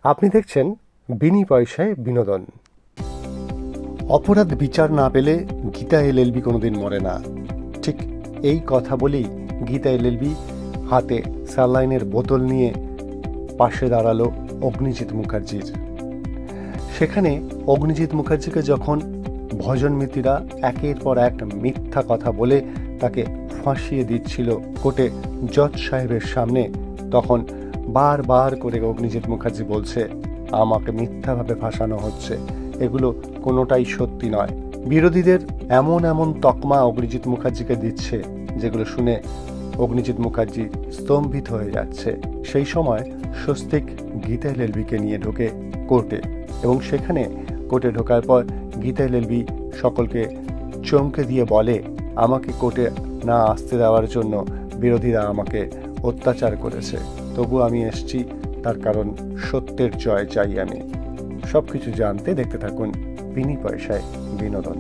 আপনি দেখছেন বিনি পয়সায় বিনোদন। অপরাধ বিচার না পেলে গীতা এলএলবি কোনোদিন মরে না, ঠিক এই কথা বলেই গীতা এলএলবি হাতে স্যালাইনের বোতল নিয়ে পাশে দাঁড়ালো অগ্নিজিৎ মুখার্জির। সেখানে অগ্নিজিৎ মুখার্জিকে যখন ভজনমিতিরা একের পর এক মিথ্যা কথা বলে তাকে ফাঁসিয়ে দিচ্ছিল কোর্টে জজ সাহেবের সামনে, তখন বারবার করে অগ্নিজিৎ মুখার্জি বলছে, আমাকে মিথ্যাভাবে ফাঁসানো হচ্ছে, এগুলো কোনোটাই সত্যি নয়। বিরোধীদের এমন এমন তকমা অগ্নিজিৎ মুখার্জিকে দিচ্ছে যেগুলো শুনে অগ্নিজিৎ মুখার্জি স্তম্ভিত হয়ে যাচ্ছে। সেই সময় স্বস্তিক গীতা এলএলবিকে নিয়ে ঢোকে কোর্টে, এবং সেখানে কোর্টে ঢোকার পর গীতা এলএলবি সকলকে চমকে দিয়ে বলে, আমাকে কোর্টে না আসতে দেওয়ার জন্য বিরোধীরা আমাকে অত্যাচার করেছে, তবু আমি এসছি, তার কারণ সত্যের জয় চাই আমি। সবকিছু জানতে দেখতে থাকুন বিনি পয়সায় বিনোদন।